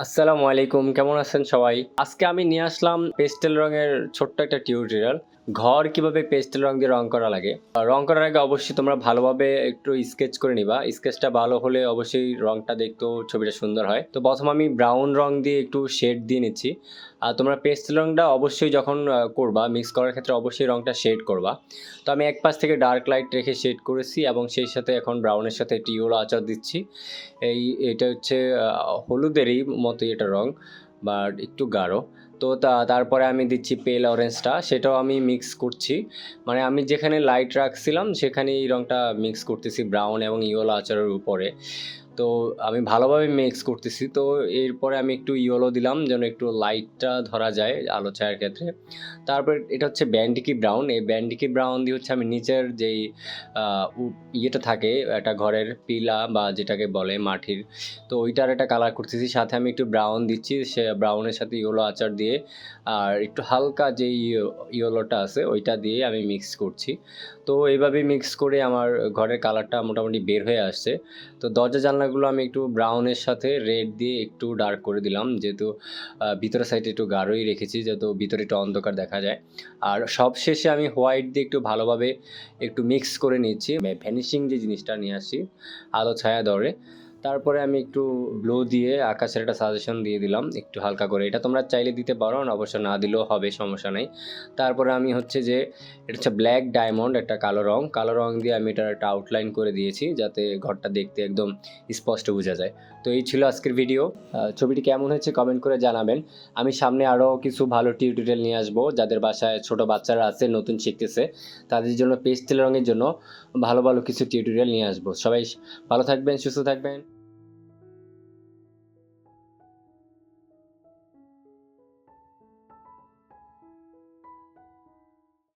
আসসালামু আলাইকুম, কেমন আছেন সবাই? আজকে আমি নিয়ে আসলাম পেস্টেল রঙের ছোট্ট একটা টিউটোরিয়াল। ঘর কিভাবে পেস্টেল রং দিয়ে রং করা লাগে। রং করার আগে অবশ্যই তোমরা ভালোভাবে একটু স্কেচ করে নিবা। স্কেচটা ভালো হলে অবশ্যই রংটা দেখতেও ছবিটা সুন্দর হয়। তো প্রথম আমি ব্রাউন রং দিয়ে একটু শেড দিয়ে নিচ্ছি। আর তোমরা পেস্টেল রংটা অবশ্যই যখন করবা, মিক্স করার ক্ষেত্রে অবশ্যই রংটা শেড করবা। তো আমি এক পাশ থেকে ডার্ক লাইট রেখে শেড করেছি এবং সেই সাথে এখন ব্রাউনের সাথে একটি ইয়েলো আঁচড় দিচ্ছি। এটা হচ্ছে হলুদেরই মতোই এটা রং, বাট একটু গাঢ়। তো তারপরে আমি দিচ্ছি পেল অরেঞ্জটা, সেটাও আমি মিক্স করছি। মানে আমি যেখানে লাইট রাখছিলাম সেখানে এই রংটা মিক্স করতেছি ব্রাউন এবং ইয়েলো আঁচড়ের উপরে। তো আমি ভালোভাবে মিক্স করতেছি। তো এরপরে আমি একটু ইয়েলো দিলাম যেন একটু লাইটটা ধরা যায় আলো ছায়ার ক্ষেত্রে। তারপর এটা হচ্ছে ব্যান্ডিকি ব্রাউন। এই ব্যান্ডিকি ব্রাউন দিয়ে হচ্ছে আমি নিচের যেই ইয়েটা থাকে, একটা ঘরের পিলা বা যেটাকে বলে মাটির, তো ওইটার একটা কালার করতেছি। সাথে আমি একটু ব্রাউন দিচ্ছি, সে ব্রাউনের সাথে ইয়েলো আচার দিয়ে আর একটু হালকা যেই ইয়েলোটা আছে ওইটা দিয়ে আমি মিক্স করছি। তো এইভাবে মিক্স করে আমার ঘরের কালারটা মোটামুটি বের হয়ে আসছে। তো দরজা জানলাগুলো আমি একটু ব্রাউনের সাথে রেড দিয়ে একটু ডার্ক করে দিলাম, যেহেতু ভিতরের সাইডে একটু গাঢ়ই রেখেছি, যেহেতু ভিতরে একটু অন্ধকার দেখা যায়। আর সবশেষে আমি হোয়াইট দিয়ে একটু ভালোভাবে একটু মিক্স করে নিচ্ছি, ভ্যানিশিং যে জিনিসটা নিয়ে আসি আলো ছায়া ধরে। তারপরে আমি একটু ব্লু দিয়ে আকাশের একটা সাজেশন দিয়ে দিলাম একটু হালকা করে। এটা তোমরা চাইলে দিতে পারো, অবশ্য না দিলেও হবে, সমস্যা নাই। তারপরে আমি হচ্ছে যে এটা হচ্ছে ব্ল্যাক ডায়মন্ড, একটা কালো রং দিয়ে আমি এটার একটা আউটলাইন করে দিয়েছি যাতে ঘরটা দেখতে একদম স্পষ্ট বোঝা যায়। তো এই ছিল আজকের ভিডিও। ছবিটি কেমন হয়েছে কমেন্ট করে জানাবেন। আমি সামনে আরও কিছু ভালো টিউটোরিয়াল নিয়ে আসবো, যাদের বাসায় ছোট বাচ্চারা আছে নতুন শিখতেছে তাদের জন্য পেস্টেল রঙের জন্য ভালো ভালো কিছু টিউটোরিয়াল নিয়ে আসবো। সবাই ভালো থাকবেন, সুস্থ থাকবেন।